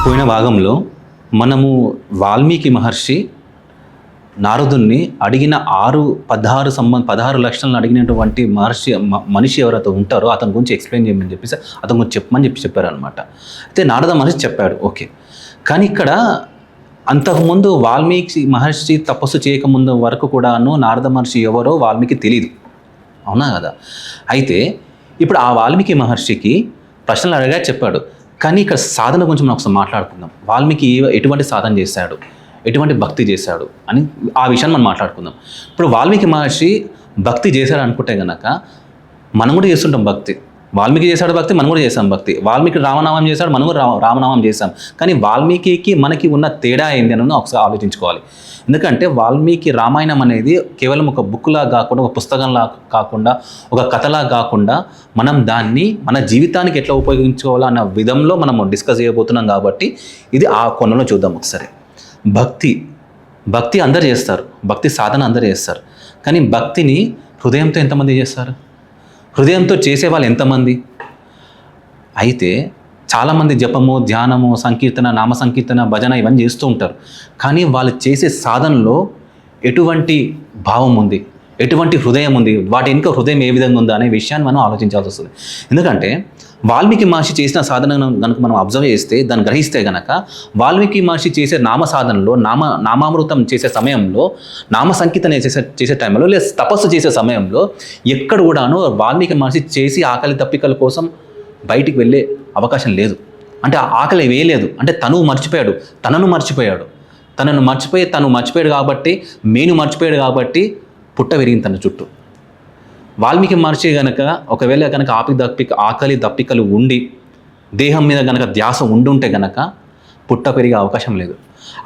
పోయిన భాగంలో మనము వాల్మీకి మహర్షి నారదుణ్ణి అడిగిన 16 లక్షలను అడిగినటువంటి మనిషి ఎవరైతే ఉంటారో అతని గురించి ఎక్స్ప్లెయిన్ చేయమని చెప్పేసి అతని గురించి చెప్పమని చెప్పారనమాట. అయితే నారద మహర్షి చెప్పాడు, ఓకే. కానీ ఇక్కడ అంతకుముందు వాల్మీకి మహర్షి తపస్సు చేయకముందు వరకు కూడాను నారద మహర్షి ఎవరో వాల్మీకి తెలియదు, అవునా కదా? అయితే ఇప్పుడు ఆ వాల్మీకి మహర్షికి ప్రశ్నలు అడిగా చెప్పాడు. కానీ ఇక్కడ సాధన గురించి మనం ఒకసారి మాట్లాడుకుందాం. వాల్మీకి ఎటువంటి సాధన చేశాడు, ఎటువంటి భక్తి చేశాడు అని ఆ విషయాన్ని మనం మాట్లాడుకుందాం. ఇప్పుడు వాల్మీకి మహర్షి భక్తి చేశాడు అనుకుంటే కనుక మనం కూడా చేస్తుంటాం భక్తి. వాల్మీకి చేశాడు భక్తి, మనం కూడా చేసాం భక్తి. వాల్మీకి రామనామం చేశాడు, మనం కూడా రామనామం చేశాం. కానీ వాల్మీకి మనకి ఉన్న తేడా ఏంది అని ఒకసారి ఆలోచించుకోవాలి. ఎందుకంటే వాల్మీకి రామాయణం అనేది కేవలం ఒక బుక్లా కాకుండా, ఒక పుస్తకంలా కాకుండా, ఒక కథలా కాకుండా మనం దాన్ని మన జీవితానికి ఎట్లా ఉపయోగించుకోవాలో అన్న విధంలో మనం డిస్కస్ చేయబోతున్నాం. కాబట్టి ఇది ఆ కొనలో చూద్దాం ఒకసారి. భక్తి అందరు చేస్తారు, భక్తి సాధన అందరు చేస్తారు. కానీ భక్తిని హృదయంతో ఎంతమంది చేస్తారు? హృదయంతో చేసే వాళ్ళు ఎంతమంది? అయితే చాలామంది జపము, ధ్యానము, సంకీర్తన, నామ సంకీర్తన, భజన ఇవన్నీ చేస్తూ ఉంటారు. కానీ వాళ్ళు చేసే సాధనలో ఎటువంటి భావం ఉంది, ఎటువంటి హృదయం ఉంది, వాటి వెనుక హృదయం ఏ విధంగా ఉందా అనే విషయాన్ని మనం ఆలోచించాల్సి వస్తుంది. ఎందుకంటే వాల్మీకి మహర్షి చేసిన సాధనను కనుక మనం అబ్జర్వ్ చేస్తే, దాన్ని గ్రహిస్తే కనుక వాల్మీకి మహర్షి చేసే నామ సాధనలో, నామామృతం చేసే సమయంలో, నామ సంకీర్తన చేసే టైంలో, లేదా తపస్సు చేసే సమయంలో ఎక్కడ కూడాను వాల్మీకి మహర్షి చేసి ఆకలి దప్పికల కోసం బయటికి వెళ్ళే అవకాశం లేదు. అంటే ఆ ఆకలి వేయలేదు. అంటే తను మర్చిపోయాడు. తను మర్చిపోయాడు కాబట్టి, మర్చిపోయాడు కాబట్టి పుట్ట విరిగింది తన చుట్టూ. వాల్మీకి మహర్షి కనుక ఒకవేళ కనుక ఆకలి దప్పికలు ఉండి దేహం మీద కనుక ధ్యాస ఉండుంటే కనుక పుట్ట పెరిగే అవకాశం లేదు.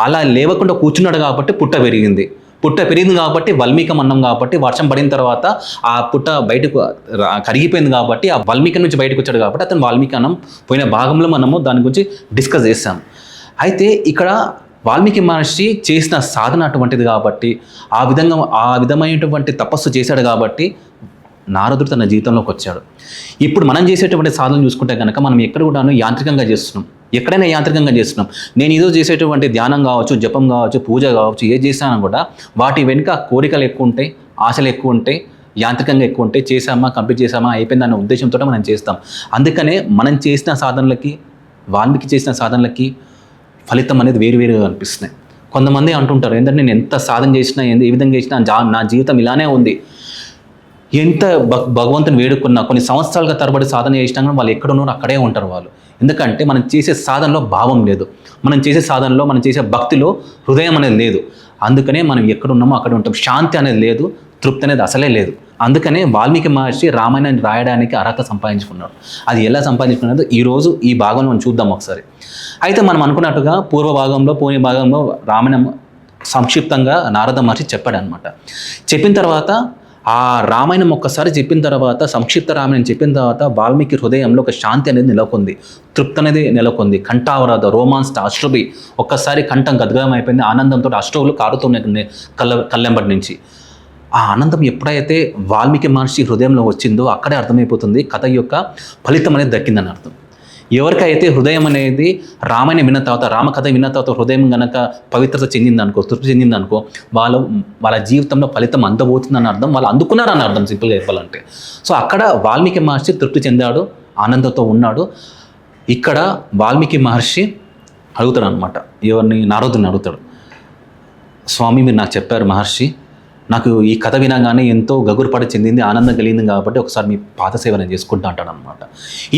అలా లేవకుండా కూర్చున్నాడు కాబట్టి పుట్ట పెరిగింది కాబట్టి వల్మీకం అన్నం కాబట్టి వర్షం పడిన తర్వాత ఆ పుట్ట బయటకు కరిగిపోయింది కాబట్టి ఆ వల్మీకం నుంచి బయటకు వచ్చాడు కాబట్టి అతను వాల్మీకి అన్నం పోయిన భాగంలో మనము దాని గురించి డిస్కస్ చేస్తాం. అయితే ఇక్కడ వాల్మీకి మహర్షి చేసిన సాధన అటువంటిది కాబట్టి ఆ విధమైనటువంటి తపస్సు చేశాడు కాబట్టి నారదుడు తన జీవితంలోకి వచ్చాడు. ఇప్పుడు మనం చేసేటువంటి సాధన చూసుకుంటే కనుక మనం ఎక్కడ కూడాను యాంత్రికంగా చేస్తున్నాం. ఎక్కడైనా యాంత్రికంగా చేస్తున్నాం. నేను ఏదో చేసేటువంటి ధ్యానం కావచ్చు, జపం కావచ్చు, పూజ కావచ్చు, ఏది చేసినా కూడా వాటి వెనుక కోరికలు ఎక్కువ ఉంటాయి, ఆశలు ఎక్కువ ఉంటాయి, యాంత్రికంగా ఎక్కువ ఉంటాయి. చేసామా, కంప్లీట్ చేసామా, అయిపోయింది అన్న ఉద్దేశంతో మనం చేస్తాం. అందుకనే మనం చేసిన సాధనలకి, వాల్మీకి చేసిన సాధనలకి ఫలితం అనేది వేరువేరుగా అనిపిస్తున్నాయి. కొంతమంది అంటుంటారు, ఏంటంటే నేను ఎంత సాధన చేసినా, ఏ విధంగా చేసినా నా జీవితం ఇలానే ఉంది. ఎంత భగవంతుని వేడుకున్నా, కొన్ని సంవత్సరాలుగా తరబడి సాధన చేసినా కానీ వాళ్ళు ఎక్కడున్నారో అక్కడే ఉంటారు వాళ్ళు. ఎందుకంటే మనం చేసే సాధనలో భావం లేదు, మనం చేసే భక్తిలో హృదయం అనేది లేదు. అందుకనే మనం ఎక్కడున్నామో అక్కడ ఉంటాం. శాంతి అనేది లేదు, తృప్తి అనేది అసలే లేదు. అందుకనే వాల్మీకి మహర్షి రామాయణాన్ని రాయడానికి అర్హత సంపాదించుకున్నాడు. అది ఎలా సంపాదించుకున్నాడో ఈరోజు ఈ భాగంలో మనం చూద్దాం ఒకసారి. అయితే మనం అనుకున్నట్టుగా పోయిన భాగంలో రామాయణం సంక్షిప్తంగా నారద మహర్షి చెప్పాడు అనమాట. చెప్పిన తర్వాత ఆ రామాయణం ఒక్కసారి చెప్పిన తర్వాత, సంక్షిప్త రామాయణం చెప్పిన తర్వాత వాల్మీకి హృదయంలో ఒక శాంతి అనేది నెలకొంది, తృప్తి అనేది నెలకొంది. కంఠావరాధ, రోమాన్స్, అశ్రుభి, ఒక్కసారి కంఠం గద్గదం అయిపోయింది. ఆనందంతో అశ్రువులు కారుతున్నాయి కళ్ళెంబటి నుంచి. ఆ ఆనందం ఎప్పుడైతే వాల్మీకి మహర్షి హృదయంలో వచ్చిందో అక్కడే అర్థమైపోతుంది కథ యొక్క ఫలితం అనేది దక్కిందని అర్థం. ఎవరికైతే హృదయం అనేది రామాయణం విన్న తర్వాత, రామకథ విన్న తర్వాత హృదయం కనుక పవిత్రత చెందిందనుకో, తృప్తి చెందిందనుకో, వాళ్ళ జీవితంలో ఫలితం అందబోతుందని అర్థం, వాళ్ళు అందుకున్నారని అర్థం సింపుల్గా చెప్పాలంటే. సో అక్కడ వాల్మీకి మహర్షి తృప్తి చెందాడు, ఆనందంతో ఉన్నాడు. ఇక్కడ వాల్మీకి మహర్షి అడుగుతాడు అనమాట, ఎవరిని? నారదుని అడుగుతాడు. స్వామి, మీరు నాకు చెప్పారు మహర్షి, నాకు ఈ కథ వినగానే ఎంతో గగురుపాటు చెందింది, ఆనందం కలిగింది కాబట్టి ఒకసారి మీ పాదసేవ నేను చేసుకుంటా అంటాడు అనమాట.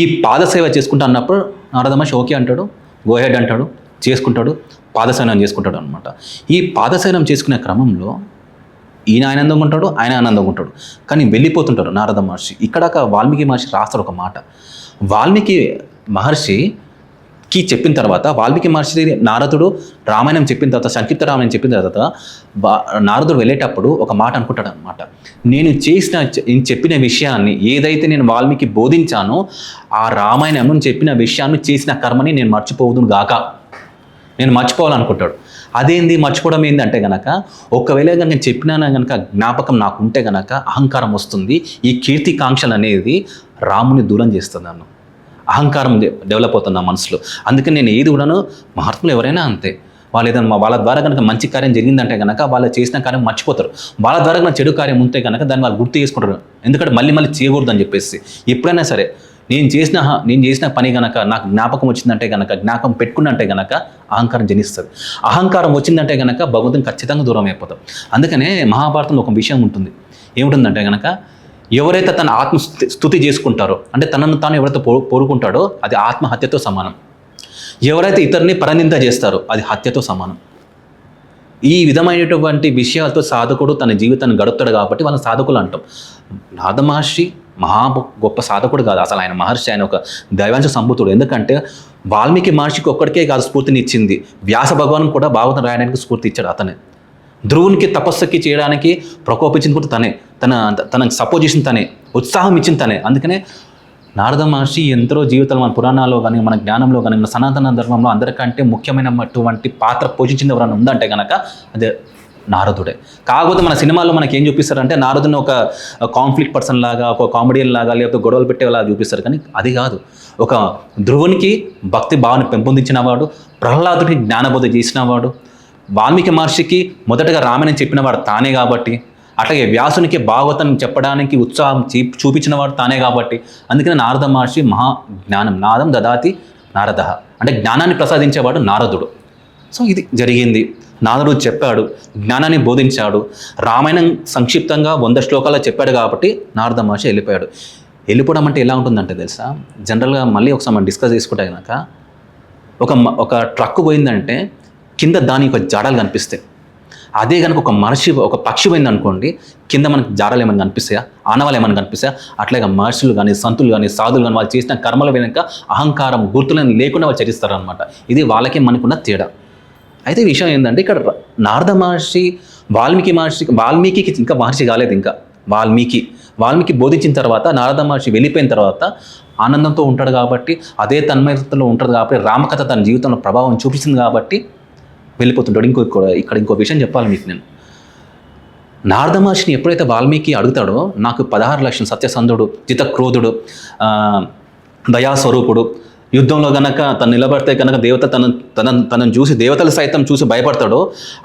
ఈ పాదసేవ చేసుకుంటా అన్నప్పుడు నారద మహర్షి ఓకే అంటాడు, గో హెడ్ అంటాడు, చేసుకుంటాడు, పాదసేవనం చేసుకుంటాడు అనమాట. ఈ పాదసేవనం చేసుకునే క్రమంలో ఈయన ఆనందంగా ఉంటాడు, ఆయన ఆనందంగా ఉంటాడు. కానీ వెళ్ళిపోతుంటాడు నారద మహర్షి. ఇక్కడ వాల్మీకి మహర్షి రాస్తాడు ఒక మాట. వాల్మీకి మహర్షికి చెప్పిన తర్వాత, వాల్మీకి మహర్షి నారదుడు రామాయణం చెప్పిన తర్వాత, సంక్షిప్త రామాయణం చెప్పిన తర్వాత నారదుడు వెళ్ళేటప్పుడు ఒక మాట అనుకుంటాడు అనమాట. నేను చెప్పిన విషయాన్ని, ఏదైతే నేను వాల్మీకి బోధించానో ఆ రామాయణం చెప్పిన విషయాన్ని, చేసిన కర్మని నేను మర్చిపోదును గాక, నేను మర్చిపోవాలనుకుంటాడు. అదేంది మర్చిపోవడం ఏంటంటే కనుక, ఒకవేళ కనుక చెప్పినా కనుక జ్ఞాపకం నాకు ఉంటే కనుక అహంకారం వస్తుంది. ఈ కీర్తికాంక్షలు అనేది రాముని దూరం చేస్తుంది నన్ను. అహంకారం డెవలప్ అవుతుంది నా మనసులో. అందుకని నేను ఏది కూడాను, మహాత్ములు ఎవరైనా అంతే, వాళ్ళు ఏదైనా వాళ్ళ ద్వారా కనుక మంచి కార్యం జరిగిందంటే కనుక వాళ్ళు చేసిన కార్యం మర్చిపోతారు. వాళ్ళ ద్వారా కనుక చెడు కార్యం ఉంటే కనుక దాన్ని వాళ్ళు గుర్తు చేసుకుంటారు. ఎందుకంటే మళ్ళీ చేయకూడదు అని చెప్పేసి. ఎప్పుడైనా సరే నేను చేసిన పని కనుక నాకు జ్ఞాపకం వచ్చిందంటే కనుక, జ్ఞాపకం పెట్టుకున్నంటే కనుక అహంకారం జనిస్తుంది. అహంకారం వచ్చిందంటే కనుక భగవంతుని ఖచ్చితంగా దూరం అయిపోతాం. అందుకనే మహాభారతంలో ఒక విషయం ఉంటుంది. ఏముంటుందంటే కనుక, ఎవరైతే తన ఆత్మ స్తుతి చేసుకుంటారో, అంటే తనను తాను ఎవరైతే పోరుకుంటాడో అది ఆత్మహత్యతో సమానం. ఎవరైతే ఇతరుని పరనింద చేస్తారో అది హత్యతో సమానం. ఈ విధమైనటువంటి విషయాలతో సాధకుడు తన జీవితాన్ని గడుపుతాడు కాబట్టి వాళ్ళని సాధకులు అంటాం. నారద మహర్షి గొప్ప సాధకుడు కాదు అసలు, ఆయన మహర్షి, ఆయన ఒక దైవాంశ సంభూతుడు. ఎందుకంటే వాల్మీకి మహర్షికి ఒక్కడికే కాదు స్ఫూర్తిని ఇచ్చింది, వ్యాస భగవాన్ కూడా భాగవతం రాయడానికి స్ఫూర్తి ఇచ్చాడు అతనే. ధ్రువునికి తపస్సుకి చేయడానికి ప్రకోపించింది కూడా తనే, తనకు సపోర్ట్ చేసిన తనే, ఉత్సాహం ఇచ్చింది తనే. అందుకనే నారద మహర్షి ఎందరో జీవితాలు మన పురాణాల్లో కానీ, మన జ్ఞానంలో కానీ, మన సనాతన ధర్మంలో అందరికంటే ముఖ్యమైనటువంటి పాత్ర పోషించింది ఎవరైనా ఉందంటే కనుక అదే నారదుడే. కాకపోతే మన సినిమాల్లో మనకి ఏం చూపిస్తారంటే నారదుని ఒక కాన్ఫ్లిక్ట్ పర్సన్ లాగా, ఒక కామెడియన్ లాగా, లేకపోతే గొడవలు పెట్టేలాగా చూపిస్తారు. కానీ అది కాదు. ఒక ధ్రువునికి భక్తి భావన పెంపొందించినవాడు, ప్రహ్లాదుడికి జ్ఞానబోధ చేసినవాడు, వాల్మీకి మహర్షికి మొదటగా రామాయణం చెప్పినవాడు తానే కాబట్టి, అట్లాగే వ్యాసునికి భాగవతం చెప్పడానికి ఉత్సాహం చూపించినవాడు తానే కాబట్టి, అందుకని నారద మహర్షి మహా జ్ఞానం, నాదం దదాతి నారద, అంటే జ్ఞానాన్ని ప్రసాదించేవాడు నారదుడు. సో ఇది జరిగింది. నారదుడు చెప్పాడు, జ్ఞానాన్ని బోధించాడు, రామాయణం సంక్షిప్తంగా 100 శ్లోకాల్లో చెప్పాడు కాబట్టి నారద మహర్షి వెళ్ళిపోయాడు. వెళ్ళిపోవడం అంటే ఎలా ఉంటుందంటే తెలుసా, జనరల్గా మళ్ళీ ఒకసారి మనం డిస్కస్ చేసుకుంటే కనుక, ఒక ట్రక్ పోయిందంటే కింద దాని ఒక జాడలు కనిపిస్తాయి. అదే కనుక ఒక పక్షి పోయింది అనుకోండి, కింద మనకి జాడలు ఏమైనా కనిపిస్తాయా, ఆనవాళ్ళు ఏమైనా కనిపిస్తాయా? అట్లాగే మహర్షులు కానీ, సంతులు కానీ, సాధులు కానీ వాళ్ళు చేసిన కర్మల వెనుక అహంకారం, గుర్తులను లేకుండా వాళ్ళు చరిస్తారు అనమాట. ఇది వాళ్ళకి మనకున్న తేడా. అయితే విషయం ఏంటంటే, ఇక్కడ నారద మహర్షి వాల్మీకి ఇంకా మహర్షి కాలేదు, ఇంకా వాల్మీకి బోధించిన తర్వాత నారద మహర్షి వెళ్ళిపోయిన తర్వాత ఆనందంతో ఉంటాడు కాబట్టి, అదే తన్మయతలో ఉంటాడు కాబట్టి, రామకథ తన జీవితంలో ప్రభావం చూపిస్తుంది కాబట్టి వెళ్ళిపోతుంటాడు. ఇక్కడ ఇంకో విషయం చెప్పాలి మీకు నేను. నారద మహర్షిని ఎప్పుడైతే వాల్మీకి అడుగుతాడో, నాకు 16 లక్షల సత్యసంధుడు, జితక్రోధుడు, దయాస్వరూపుడు, యుద్ధంలో కనుక తను నిలబడితే కనుక దేవత తనను చూసి, దేవతలు సైతం చూసి భయపడతాడో,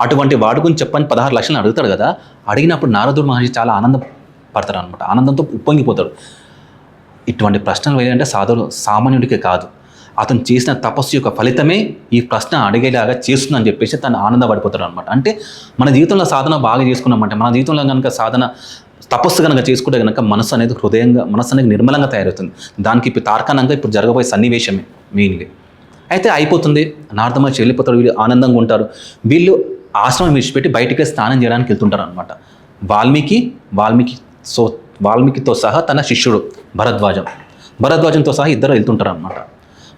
అటువంటి వాడి గురించి చెప్పని 16 లక్షలను అడుగుతాడు కదా. అడిగినప్పుడు నారదుడు మహర్షి చాలా ఆనందపడతాడు అనమాట, ఆనందంతో ఉప్పొంగిపోతాడు. ఇటువంటి ప్రశ్నలు వేయాలంటే సామాన్యుడికే కాదు, అతను చేసిన తపస్సు యొక్క ఫలితమే ఈ ప్రశ్న అడిగేలాగా చేస్తుందని చెప్పేసి తను ఆనందపడిపోతాడు అనమాట. అంటే మన జీవితంలో సాధన బాగా చేసుకున్నామంటే, మన జీవితంలో కనుక తపస్సు కనుక చేసుకుంటే కనుక మనసు అనేది నిర్మలంగా తయారవుతుంది. దానికి ఇప్పుడు తార్కాణంగా ఇప్పుడు జరగబోయే సన్నివేశమే మెయిన్లీ. అయితే అయిపోతుంది, నారద మహర్షి వెళ్ళిపోతాడు, వీళ్ళు ఆనందంగా ఉంటారు. వీళ్ళు ఆశ్రమం విడిచిపెట్టి బయటికి స్నానం చేయడానికి వెళ్తుంటారు అనమాట. వాల్మీకితో సహా తన శిష్యుడు భరద్వాజంతో సహా ఇద్దరు వెళ్తుంటారు అనమాట.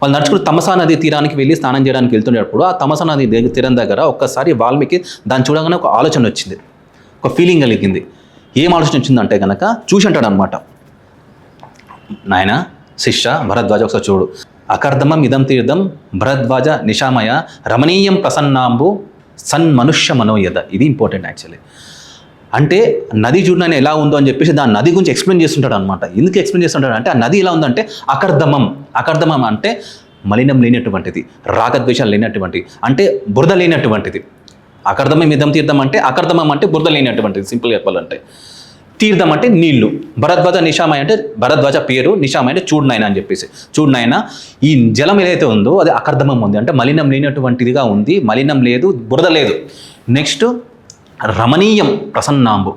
వాళ్ళు నడుచుకుని తమసా నది తీరానికి వెళ్ళి స్నానం చేయడానికి వెళ్తుండేటప్పుడు, ఆ తమసా నది తీరం దగ్గర ఒక్కసారి వాల్మీకి దాన్ని చూడగానే ఒక ఆలోచన వచ్చింది, ఒక ఫీలింగ్ కలిగింది. ఏం ఆలోచన వచ్చిందంటే కనుక చూసి అంటాడు అనమాట, నాయన శిష్య భరద్వాజ ఒకసారి చూడు, అకర్దమం ఇదం తీర్థం భరద్వాజ నిశామయ రమణీయం ప్రసన్నాంబు సన్మనుష్య మనోయద. ఇది ఇంపార్టెంట్ యాక్చువల్లీ. అంటే నది చూడని ఎలా ఉందో అని చెప్పేసి దాని నది గురించి ఎక్స్ప్లెయిన్ చేస్తుంటాడు అనమాట. ఎందుకు ఎక్స్ప్లెయిన్ చేస్తుంటాడు అంటే, ఆ నది ఎలా ఉందంటే అకర్దమం అంటే మలినం లేనటువంటిది, రాగద్వేషాలు లేనటువంటిది, అంటే బురద లేనటువంటిది. అకర్దమం ఇదం తీర్థం అంటే, అకర్దమం అంటే బురద లేనటువంటిది, సింపుల్గా చెప్పాలంటే. తీర్థం అంటే నీళ్లు. భరద్వాజ నిశామయ అంటే భరద్వాజ పేరు, నిశామయ అంటే చూడునాయన అని చెప్పేసి. చూడునాయన, ఈ జలం ఏదైతే ఉందో అది అకర్దమం ఉంది, అంటే మలినం లేనటువంటిదిగా ఉంది, మలినం లేదు, బురద లేదు. నెక్స్ట్ రమణీయం ప్రసన్నాంబు,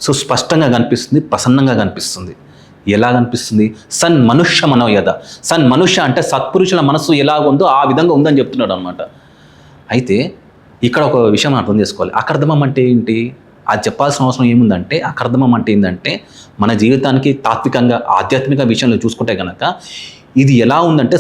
సుస్పష్టంగా కనిపిస్తుంది, ప్రసన్నంగా కనిపిస్తుంది. ఎలా కనిపిస్తుంది? సన్మనుష్య మనోయద. సన్మనుష్య అంటే సత్పురుషుల మనస్సు ఎలా ఉందో ఆ విధంగా ఉందని చెప్తున్నాడు అనమాట. అయితే ఇక్కడ ఒక విషయం అర్థం చేసుకోవాలి. అకర్దమం అంటే ఏంటి? అది చెప్పాల్సిన అవసరం ఏముందంటే, అకర్దమం అంటే ఏంటంటే మన జీవితానికి తాత్వికంగా ఆధ్యాత్మిక విషయంలో చూసుకుంటే కనుక ఇది ఎలా ఉందంటే,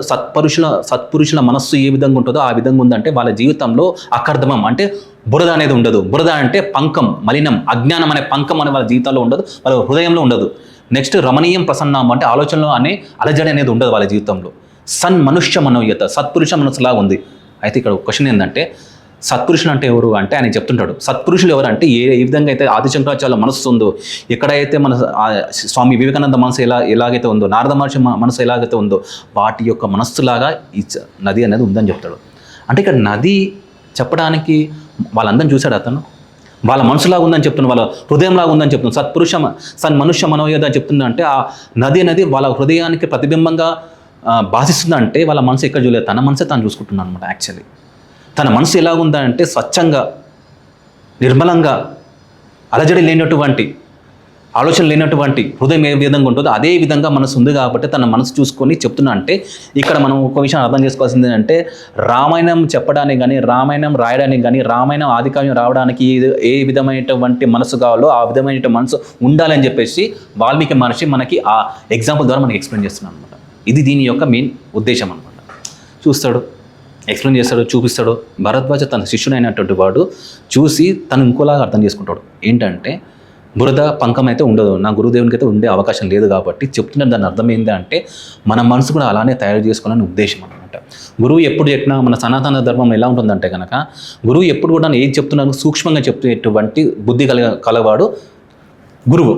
సత్పురుషుల మనస్సు ఏ విధంగా ఉంటుందో ఆ విధంగా ఉందంటే వాళ్ళ జీవితంలో అకర్దమం అంటే బురద అనేది ఉండదు. బురద అంటే పంకం, మలినం, అజ్ఞానం అనే పంకం అనే వాళ్ళ జీవితంలో ఉండదు, వాళ్ళ హృదయంలో ఉండదు. నెక్స్ట్ రమణీయం ప్రసన్నం అంటే ఆలోచనలో అనే అలజడి అనేది ఉండదు వాళ్ళ జీవితంలో. సన్మనుష్య మనోయత, సత్పురుష మనసులా ఉంది. అయితే ఇక్కడ క్వశ్చన్ ఏంటంటే, సత్పురుషులు అంటే ఎవరు అంటే ఆయన చెప్తుంటాడు. సత్పురుషులు ఎవరు అంటే ఏ విధంగా అయితే ఆదిశంకరాచార్య మనస్సు ఉందో, ఎక్కడైతే మన స్వామి వివేకానంద మనసు ఎలాగైతే ఉందో, నారద మహర్షి మనసు ఎలాగైతే ఉందో, వాటి యొక్క మనస్సులాగా ఈ నది అనేది ఉందని చెప్తాడు. అంటే ఇక్కడ నది చెప్పడానికి వాళ్ళందరిని చూశాడు అతను. వాళ్ళ మనసులాగా ఉందని చెప్తున్నాను, వాళ్ళ హృదయంలాగా ఉందని చెప్తున్నాను. సన్మనుష్య మనోయద అని చెప్తున్నా అంటే ఆ నది అనేది వాళ్ళ హృదయానికి ప్రతిబింబంగా భాషిస్తుందంటే వాళ్ళ మనసు ఎక్కడ చూడలేదు, తన మనసే తాను చూసుకుంటున్నాను అనమాట. యాక్చువల్లీ తన మనసు ఎలాగుందంటే స్వచ్ఛంగా, నిర్మలంగా, అలజడి లేనటువంటి, ఆలోచన లేనటువంటి హృదయం ఏ విధంగా ఉంటుందో అదే విధంగా మనసు ఉంది. కాబట్టి తన మనసు చూసుకొని చెప్తున్నా అంటే ఇక్కడ మనం ఒక విషయం అర్థం చేసుకోవాల్సింది ఏంటంటే, రామాయణం చెప్పడానికి కానీ, రామాయణం రాయడానికి కానీ, రామాయణం ఆదికావ్యం రావడానికి ఏ విధమైనటువంటి మనసు కావాలో ఆ విధమైన మనసు ఉండాలని చెప్పేసి వాల్మీకి మహర్షి మనకి ఆ ఎగ్జాంపుల్ ద్వారా మనకి ఎక్స్ప్లెయిన్ చేస్తున్నాను అనమాట. ఇది దీని యొక్క మెయిన్ ఉద్దేశం అనమాట. చూస్తాడు, ఎక్స్ప్లెయిన్ చేస్తాడు, చూపిస్తాడు. భరద్వాజ తన శిష్యుడైనటువంటి వాడు చూసి తను ఇంకోలాగా అర్థం చేసుకుంటాడు. ఏంటంటే బురద పంకం అయితే ఉండదు, నా గురుదేవునికి అయితే ఉండే అవకాశం లేదు కాబట్టి చెప్తున్న దాని అర్థం ఏంటి అంటే మన మనసు కూడా అలానే తయారు చేసుకోవాలని ఉద్దేశం అనమాట. గురువు ఎప్పుడు చెప్పినా మన సనాతన ధర్మం ఎలా ఉంటుందంటే కనుక, గురువు ఎప్పుడు కూడా ఏది చెప్తున్నా సూక్ష్మంగా చెప్పేటువంటి బుద్ధి కలవాడు గురువు.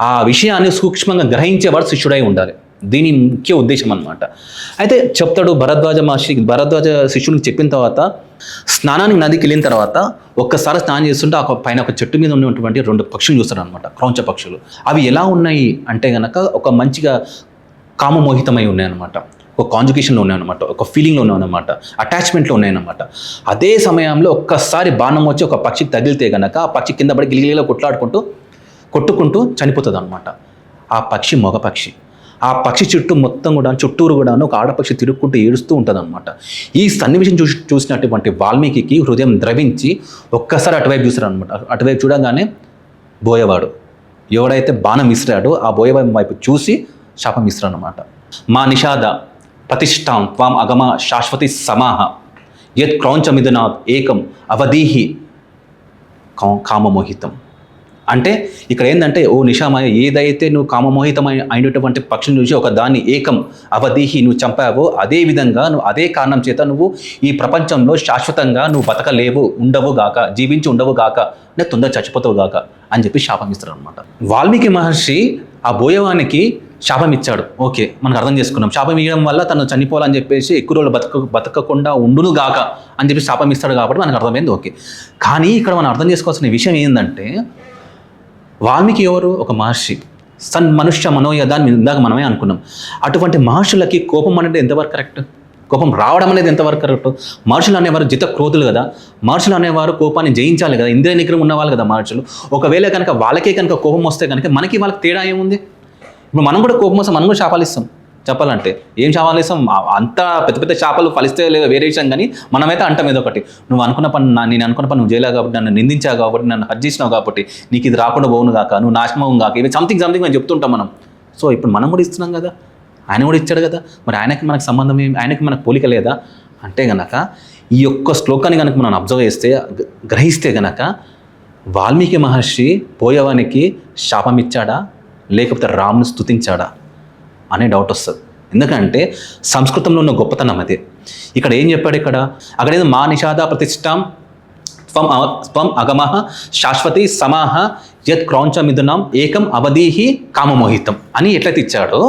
ఆ విషయాన్ని సూక్ష్మంగా గ్రహించేవాడు శిష్యుడై ఉండాలి. దీని ముఖ్య ఉద్దేశం అనమాట. అయితే చెప్తాడు భరద్వాజ శిష్యునికి చెప్పిన తర్వాత, స్నానానికి నదికి వెళ్ళిన తర్వాత ఒక్కసారి స్నానం చేస్తుంటే పైన ఒక చెట్టు మీద ఉన్నటువంటి 2 పక్షులు చూస్తాడు అనమాట, క్రౌంచ పక్షులు. అవి ఎలా ఉన్నాయి అంటే కనుక ఒక మంచిగా కామమోహితమై ఉన్నాయన్నమాట, ఒక కాంజుకేషన్లో ఉన్నాయన్నమాట, ఒక ఫీలింగ్లో ఉన్నాయన్నమాట, అటాచ్మెంట్లో ఉన్నాయన్నమాట. అదే సమయంలో ఒక్కసారి బాణం వచ్చి ఒక పక్షికి తగిలితే కనుక ఆ పక్షి కింద పడి గిలిగిలిలో కొట్టుకుంటూ చనిపోతుంది అనమాట. ఆ పక్షి మగ పక్షి. ఆ పక్షి చుట్టూరు కూడా ఒక ఆడపక్షి తిరుగుకుంటూ ఏడుస్తూ ఉంటుంది అనమాట. ఈ సన్నివేశం చూసినటువంటి వాల్మీకి హృదయం ద్రవించి ఒక్కసారి అటువైపు చూస్తాడు అనమాట. అటువైపు చూడగానే బోయవాడు ఎవడైతే బాణం విసిరాడో ఆ బోయవాడి వైపు చూసి శాపం ఇస్తాడు అనమాట. మా నిషాద ప్రతిష్టాం త్వాం అగమ శాశ్వతి సమాహ యత్ క్రౌంచమిదునాథ్ ఏకం అవధీహి కామమోహితం. అంటే ఇక్కడ ఏంటంటే, ఓ నిషామయ, ఏదైతే నువ్వు అయినటువంటి పక్షుని చూసి ఒక దాన్ని ఏకం అవధీహి నువ్వు చంపావో, అదే విధంగా నువ్వు అదే కారణం చేత నువ్వు ఈ ప్రపంచంలో శాశ్వతంగా నువ్వు బతకలేవు, ఉండవు గాక, జీవించి ఉండవు గాక, అంటే తొందర చచ్చిపోతావు గాక అని చెప్పి శాపం ఇస్తాడు అనమాట. వాల్మీకి మహర్షి ఆ బోయవానికి శాపం ఇచ్చాడు. ఓకే, మనకు అర్థం చేసుకున్నాం. శాపం ఇవ్వడం వల్ల తను చనిపోవాలని చెప్పేసి ఎక్కువ రోజులు బతకకుండా ఉండును గాక అని చెప్పి శాపం ఇస్తాడు కాబట్టి మనకు అర్థమైంది. ఓకే, కానీ ఇక్కడ మనం అర్థం చేసుకోవాల్సిన విషయం ఏంటంటే, వాల్మీకి ఎవరు? ఒక మహర్షి. మనుష్య మనోయద అని ఇందాక మనమే అనుకున్నాం. అటువంటి మహర్షులకి కోపం అనేది ఎంతవరకు కరెక్ట్? కోపం రావడం అనేది ఎంతవరకు కరెక్ట్? మహర్షులు అనేవారు జిత క్రోధులు కదా, మహర్షులు అనేవారు కోపాన్ని జయించాలి కదా, ఇంద్రియ నిగ్రహం ఉన్నవాళ్ళు కదా మహర్షులు. ఒకవేళ కనుక వాళ్ళకే కనుక కోపం వస్తే కనుక మనకి వాళ్ళకి తేడా ఏముంది? ఇప్పుడు మనం కూడా కోపం వస్తే మనం కూడా శాపాలు ఇస్తాం. చెప్పాలంటే ఏం శాపాలు ఇస్తాం? అంత పెద్ద పెద్ద శాపాలు ఫలిస్తే లేదా వేరే విషయం, కానీ మనమైతే అంటాం ఏదో ఒకటి, నువ్వు అనుకున్న పని నేను అనుకున్న పని నువ్వు చేయలేవు కాబట్టి, నన్ను నిందించావు కాబట్టి, నన్ను హర్ట్ చేసినావు కాబట్టి నీకు ఇది రాకుండా పోవును కాక, నువ్వు నాశనం కాక, ఇవి సంథింగ్ అని చెప్తుంటాం మనం. సో ఇప్పుడు మనం కూడా ఇస్తున్నాం కదా, ఆయన కూడా ఇచ్చాడు కదా, మరి ఆయనకి మనకు సంబంధం ఏమి, ఆయనకి మనకు పోలిక లేదా అంటే గనక ఈ యొక్క శ్లోకాన్ని కనుక మనం అబ్జర్వ్ చేస్తే, గ్రహిస్తే గనక వాల్మీకి మహర్షి పోయేవానికి శాపం ఇచ్చాడా లేకపోతే రాముని స్తుతించాడా అనే డౌట్ వస్తుంది. ఎందుకంటే సంస్కృతంలో ఉన్న గొప్పతనం అదే. ఇక్కడ ఏం చెప్పాడు? అక్కడ ఏదో మా నిషాద ప్రతిష్టాం త్వం అగమః శాశ్వతి సమాహ యత్ క్రౌంచమిదునాం ఏకం అవధీహి కామమోహితం అని ఎట్లయితే ఇచ్చాడో,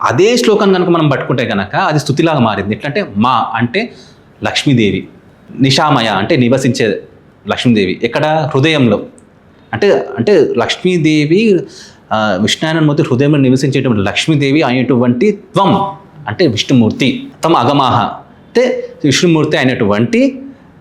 అదే శ్లోకం కనుక మనం పట్టుకుంటే కనుక అది స్తుతిలాగా మారింది. ఎట్లంటే మా అంటే లక్ష్మీదేవి, నిషామయ అంటే నివసించే లక్ష్మీదేవి. ఎక్కడ? హృదయంలో. అంటే లక్ష్మీదేవి విష్ణుమూర్తి హృదయంలో నివసించేటువంటి లక్ష్మీదేవి అయినటువంటి త్వం అంటే విష్ణుమూర్తి, త్వం అగమాహ అంటే విష్ణుమూర్తి అయినటువంటి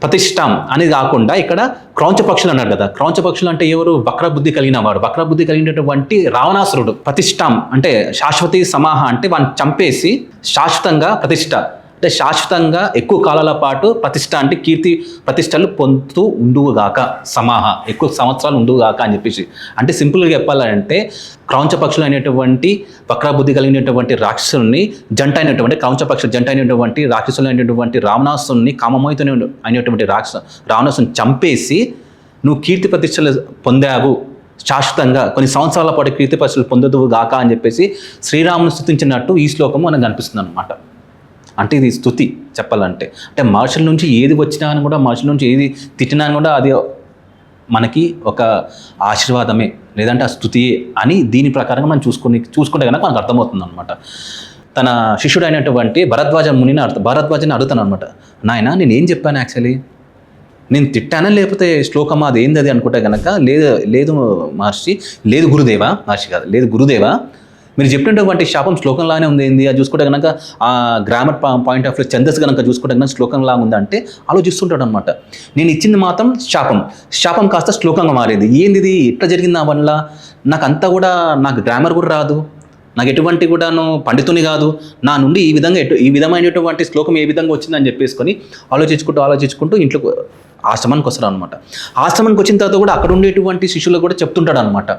ప్రతిష్టాం అని కాకుండా ఇక్కడ క్రౌంచ పక్షులు అన్నారు కదా. క్రౌంచ పక్షులు అంటే ఎవరు? వక్రబుద్ధి కలిగిన వాడు, వక్రబుద్ధి కలిగినటువంటి రావణాసురుడు. ప్రతిష్టాం అంటే శాశ్వతి సమాహ అంటే వాడిని చంపేసి శాశ్వతంగా ప్రతిష్ట అంటే శాశ్వతంగా ఎక్కువ కాలాల పాటు ప్రతిష్ట అంటే కీర్తి ప్రతిష్టలు పొందుతూ ఉండువుగాక, సమాహ ఎక్కువ సంవత్సరాలు ఉండువుగాక అని చెప్పేసి. అంటే సింపుల్గా చెప్పాలంటే క్రౌంచ పక్షులు అయినటువంటి వక్రబుద్ధి కలిగినటువంటి రాక్షసుల్ని జంట అయినటువంటి క్రౌంచపక్షులు జంట అయినటువంటి రాక్షసులు అయినటువంటి రావణాసుని కామమోహితుని అయినటువంటి రావణాసుని చంపేసి నువ్వు కీర్తి ప్రతిష్టలు పొందావు, శాశ్వతంగా కొన్ని సంవత్సరాల పాటు కీర్తి ప్రతిష్టలు పొందుదువు గాక అని చెప్పేసి శ్రీరాముని స్తుతించినట్టు ఈ శ్లోకము మనకు కనిపిస్తుంది అనమాట. అంటే ఇది స్తుతి చెప్పాలంటే. అంటే మనుషుల నుంచి ఏది వచ్చినా అని కూడా, మనుషుల నుంచి ఏది తిట్టినా అని కూడా అది మనకి ఒక ఆశీర్వాదమే, లేదంటే ఆ స్తుతియే అని దీని ప్రకారంగా మనం చూసుకుంటే కనుక మనకు అర్థమవుతుంది అనమాట. తన శిష్యుడైనటువంటి భరద్వాజని అడుగుతాను అనమాట, నాయన నేను ఏం చెప్పాను యాక్చువల్లీ, నేను తిట్టానా లేకపోతే శ్లోకమా అది ఏంది అది అనుకుంటే కనుక, లేదు మహర్షి, లేదు గురుదేవా, మహర్షి కాదు, లేదు గురుదేవా, మీరు చెప్పినటువంటి శాపం శ్లోకంలానే ఉంది ఏంది అది చూసుకుంటే కనుక, ఆ గ్రామర్ పాయింట్ ఆఫ్ వ్యూ ఛందస్సు కనుక చూసుకుంటే కనుక శ్లోకంలాగా ఉందంటే ఆలోచిస్తుంటాడు అనమాట. నేను ఇచ్చింది మాత్రం శాపం కాస్త శ్లోకంగా మారింది, ఏంది ఇది ఎట్లా జరిగింది నా వల్ల, నాకు గ్రామర్ కూడా రాదు, నాకు ఎటువంటి కూడాను పండితుని కాదు, నా నుండి ఈ విధమైనటువంటి శ్లోకం ఏ విధంగా వచ్చిందని చెప్పేసుకొని ఆలోచించుకుంటూ ఇంట్లో ఆశ్రమానికి వస్తాడు అనమాట. ఆశ్రమానికి వచ్చిన తర్వాత కూడా అక్కడ ఉండేటువంటి శిష్యులు కూడా చెప్తుంటాడు అనమాట,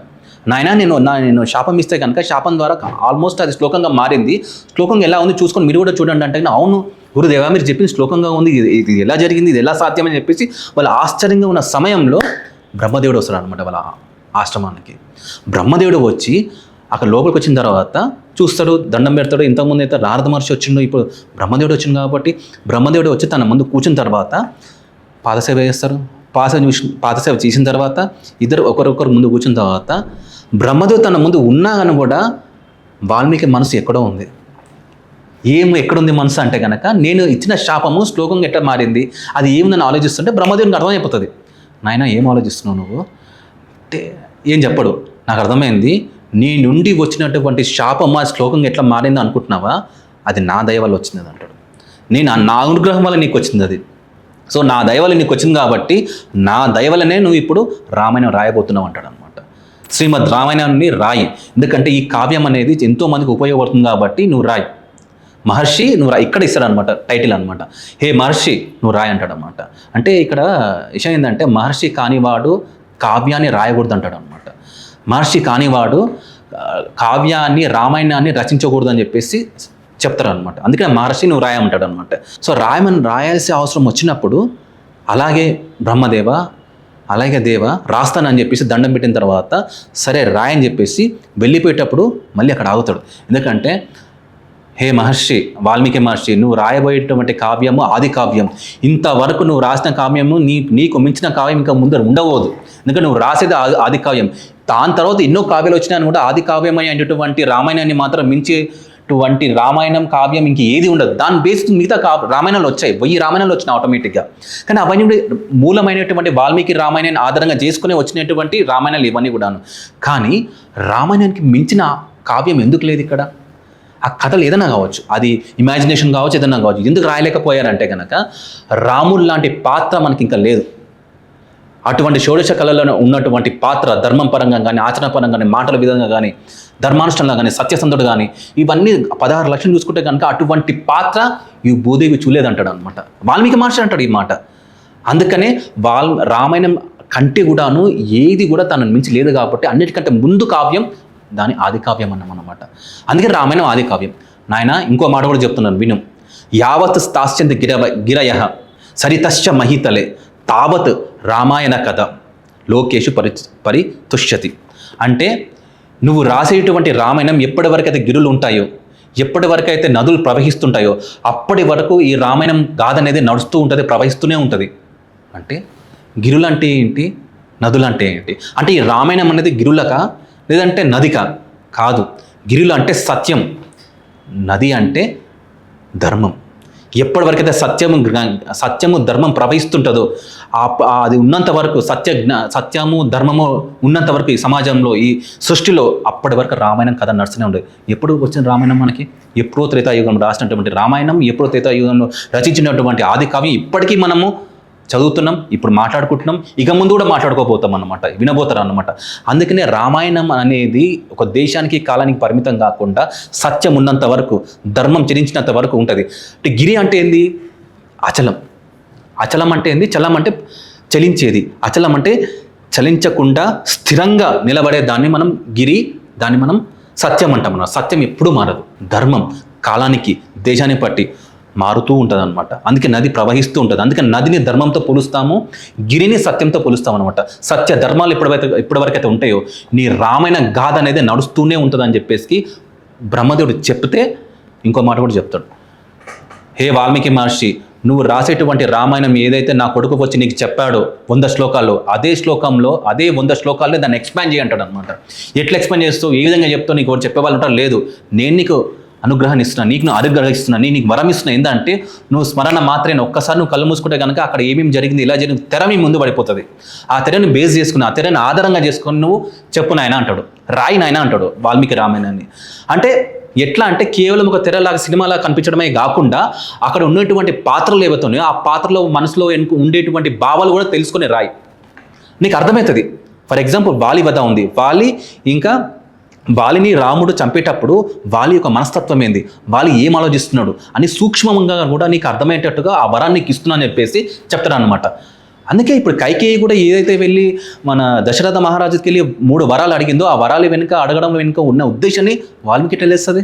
నాయన నేను శాపం ఇస్తే కనుక శాపం ద్వారా ఆల్మోస్ట్ అది శ్లోకంగా మారింది, శ్లోకంగా ఎలా ఉంది చూసుకొని మీరు కూడా చూడండి అంటే, అవును గురుదేవా మీరు చెప్పిన శ్లోకంగా ఉంది, ఇది ఎలా జరిగింది, ఇది ఎలా సాధ్యమని చెప్పేసి వాళ్ళు ఆశ్చర్యంగా ఉన్న సమయంలో బ్రహ్మదేవుడు వస్తాడు అనమాట వాళ్ళ ఆశ్రమానికి. బ్రహ్మదేవుడు వచ్చి అక్కడ లోపలికి వచ్చిన తర్వాత చూస్తాడు, దండం పెడతాడు. ఇంతకుముందు అయితే నారద మహర్షి వచ్చిండు, ఇప్పుడు బ్రహ్మదేవుడు వచ్చింది కాబట్టి బ్రహ్మదేవుడు వచ్చి తన ముందు కూర్చున్న తర్వాత పాదసేవ చేస్తారు. పాదసేవ చేసిన తర్వాత ఇద్దరు ఒకరొకరు ముందు కూర్చున్న తర్వాత బ్రహ్మదేవుడు తన ముందు ఉన్నా కానీ కూడా వాల్మీకి మనసు ఎక్కడో ఉంది. ఎక్కడుంది మనసు అంటే కనుక, నేను ఇచ్చిన శాపము శ్లోకంగా ఎట్లా మారింది అది ఏముందని ఆలోచిస్తుంటే బ్రహ్మదేవునికి అర్థమైపోతుంది. నాయన ఏం ఆలోచిస్తున్నావు నువ్వు అంటే ఏం చెప్పడు, నాకు అర్థమైంది, నీ నుండి వచ్చినటువంటి శాపం ఆ శ్లోకంగా ఎట్లా మారిందో అనుకుంటున్నావా, అది నా దయ వల్ల వచ్చింది అంటాడు. నా అనుగ్రహం వల్ల నీకు వచ్చింది అది, సో నా దయ వల్ల నీకు వచ్చింది కాబట్టి నా దయ వల్లనే నువ్వు ఇప్పుడు రామాయణం రాయబోతున్నావు అంటాడు అనమాట. శ్రీమద్ రామాయణాన్ని రాయి, ఎందుకంటే ఈ కావ్యం అనేది ఎంతోమందికి ఉపయోగపడుతుంది కాబట్టి నువ్వు రాయి మహర్షి, నువ్వు రాయి. ఇక్కడ ఇస్తాడనమాట టైటిల్ అనమాట, హే మహర్షి నువ్వు రాయి అంటాడు అనమాట. అంటే ఇక్కడ విషయం ఏంటంటే, మహర్షి కానివాడు కావ్యాన్ని రాయకూడదు అంటాడు అనమాట. మహర్షి కానివాడు కావ్యాన్ని రామాయణాన్ని రచించకూడదు అని చెప్పేసి చెప్తారు అనమాట. అందుకని మహర్షి నువ్వు రాయమంటాడు అనమాట. సో రాయాల్సిన అవసరం వచ్చినప్పుడు అలాగే బ్రహ్మదేవ అలాగే దేవ రాస్తానని చెప్పేసి దండం పెట్టిన తర్వాత సరే రాయని చెప్పేసి వెళ్ళిపోయేటప్పుడు మళ్ళీ అక్కడ ఆగుతాడు. ఎందుకంటే హే మహర్షి, వాల్మీకి మహర్షి, నువ్వు రాయబోయేటువంటి కావ్యము ఆది కావ్యం, ఇంతవరకు నువ్వు రాసిన కావ్యము నీకు మించిన కావ్యం ఇంకా ముందర ఉండవద్దు, ఎందుకంటే నువ్వు రాసేది ఆది కావ్యం. దాని తర్వాత ఎన్నో కావ్యాలు వచ్చినా కూడా ఆది కావ్యమై అనేటువంటి రామాయణాన్ని మాత్రం మించేటువంటి రామాయణం కావ్యం ఇంక ఏది ఉండదు. దాని బేస్డ్ మిగతా రామాయణాలు వచ్చాయి, 1000 రామాయణాలు వచ్చినాయి ఆటోమేటిక్గా. కానీ అవన్నీ మూలమైనటువంటి వాల్మీకి రామాయణాన్ని ఆధారంగా చేసుకుని వచ్చినటువంటి రామాయణాలు ఇవన్నీ కూడాను. కానీ రామాయణానికి మించిన కావ్యం ఎందుకు లేదు ఇక్కడ? ఆ కథలు ఏదైనా కావచ్చు, అది ఇమాజినేషన్ కావచ్చు, ఏదైనా కావచ్చు, ఎందుకు రాయలేకపోయారంటే కనుక రాముడు లాంటి పాత్ర మనకి ఇంకా లేదు. అటువంటి షోడశ కళలో ఉన్నటువంటి పాత్ర ధర్మం పరంగా కానీ, ఆచరణ పరంగా కానీ, మాటల విధంగా కానీ, ధర్మానుష్ఠంలో కానీ, సత్యసంధుడు కానీ, ఇవన్నీ 16 లక్షలు చూసుకుంటే కనుక అటువంటి పాత్ర ఈ భూదేవి చూలేదంటాడు అనమాట. వాల్మీకి మహర్షి అంటాడు ఈ మాట. అందుకనే రామాయణం కంటే కూడాను ఏది కూడా తనను మించి లేదు కాబట్టి అన్నిటికంటే ముందు కావ్యం దాని ఆది కావ్యం అన్నమాట. అందుకే రామాయణం ఆది కావ్యం. నాయన ఇంకో మాట కూడా చెప్తున్నాను విను, యావత్ స్థాస్యంత గిరయ సరితశ్చ మహితలే తావత్ రామాయణ కథ లోకేషు పరితుష్యతి. అంటే నువ్వు రాసేటువంటి రామాయణం ఎప్పటి వరకైతే గిరులు ఉంటాయో, ఎప్పటి వరకైతే నదులు ప్రవహిస్తుంటాయో అప్పటి వరకు ఈ రామాయణం గాథ అనేది నడుస్తూ ఉంటుంది, ప్రవహిస్తూనే ఉంటుంది. అంటే గిరులు అంటే ఏంటి, నదులు అంటే ఏంటి? అంటే ఈ రామాయణం అనేది గిరులక లేదంటే నదిక కాదు. గిరులు అంటే సత్యం, నది అంటే ధర్మం. ఎప్పటివరకైతే సత్యము ధర్మం ప్రవహిస్తుంటుందో అది ఉన్నంత వరకు, సత్యము ధర్మము ఉన్నంత వరకు ఈ సమాజంలో, ఈ సృష్టిలో అప్పటి వరకు రామాయణం కథ నడుస్తూనే ఉండేది. ఎప్పుడు వచ్చిన రామాయణం మనకి? ఎప్పుడో త్రేతాయుగంలో రాసినటువంటి రామాయణం, ఎప్పుడో త్రేతాయుగంలో రచించినటువంటి ఆది కావ్యం ఇప్పటికీ మనము చదువుతున్నాం, ఇప్పుడు మాట్లాడుకుంటున్నాం, ఇక ముందు కూడా మాట్లాడుకోబోతాం అన్నమాట, వినబోతారు అన్నమాట. అందుకనే రామాయణం అనేది ఒక దేశానికి కాలానికి పరిమితం కాకుండా సత్యం ఉన్నంత వరకు, ధర్మం చెలించినంత వరకు ఉంటుంది. అంటే గిరి అంటే ఏంది? అచలం. అచలం అంటే ఏంది? చలం అంటే చలించేది, అచలం అంటే చలించకుండా స్థిరంగా నిలబడే దాన్ని మనం గిరి, దాన్ని మనం సత్యం అంటాం అన్నమాట. సత్యం ఎప్పుడూ మారదు, ధర్మం కాలానికి దేశాన్ని బట్టి మారుతూ ఉంటుంది అనమాట. అందుకే నది ప్రవహిస్తూ ఉంటుంది. అందుకే నదిని ధర్మంతో పోలుస్తాము, గిరిని సత్యంతో పోలుస్తాం అనమాట. సత్య ధర్మాలు ఎప్పటివరకైతే ఉంటాయో నీ రామాయణ గాథ అనేది నడుస్తూనే ఉంటుంది అని చెప్పేసి బ్రహ్మదేవుడు చెప్తే ఇంకో మాట కూడా చెప్తాడు, హే వాల్మీకి మహర్షి, నువ్వు రాసేటువంటి రామాయణం ఏదైతే నా కొడుకు వచ్చి నీకు చెప్పాడో 100 శ్లోకాల్లో, అదే శ్లోకంలో అదే 100 శ్లోకాల్లో దాన్ని ఎక్స్పాండ్ చేయంటాడు అనమాట. ఎట్లా ఎక్స్పాండ్ చేస్తావు, ఏ విధంగా చెప్తావు, నీకు ఎవరు చెప్పేవాళ్ళు ఉంటారు? లేదు, నేను నీకు అనుగ్రహాన్ని ఇస్తున్నా, నీకు నువ్వు అనుగ్రహిస్తున్నా, నీకు వరం ఇస్తున్నా. ఏంటంటే నువ్వు స్మరణ మాత్రమే ఒక్కసారి నువ్వు కళ్ళు మూసుకుంటే కనుక అక్కడ ఏమేమి జరిగింది, ఇలా జరిగింది, తెర మీ ముందు పడిపోతుంది. ఆ తెరని బేస్ చేసుకుని, ఆ తెరని ఆధారంగా చేసుకొని నువ్వు చెప్పు నాయన అంటాడు, రాయి నాయన అంటాడు వాల్మీకి రామాయణాన్ని. అంటే ఎట్లా అంటే కేవలం ఒక తెరలాగా సినిమాలా కనిపించడమే కాకుండా అక్కడ ఉన్నటువంటి పాత్రలు ఏవైతున్నాయో ఆ పాత్రలో మనసులో ఉండేటువంటి భావాలు కూడా తెలుసుకునే రాయి. నీకు అర్థమవుతుంది. ఫర్ ఎగ్జాంపుల్ వాలి వధ ఉంది. వాలిని రాముడు చంపేటప్పుడు వాలి యొక్క మనస్తత్వం ఏంది, వాలి ఏం ఆలోచిస్తున్నాడు అని సూక్ష్మంగా కూడా నీకు అర్థమయ్యేటట్టుగా ఆ వరాన్ని నీకు ఇస్తున్నా అని చెప్పేసి చెప్తాడు అనమాట. అందుకే ఇప్పుడు కైకేయి కూడా ఏదైతే వెళ్ళి మన దశరథ మహారాజుకి వెళ్ళి 3 వరాలు అడిగిందో ఆ వరాలు వెనుక అడగడం వెనుక ఉన్న ఉద్దేశాన్ని వాల్మీకి తెలుస్తుంది.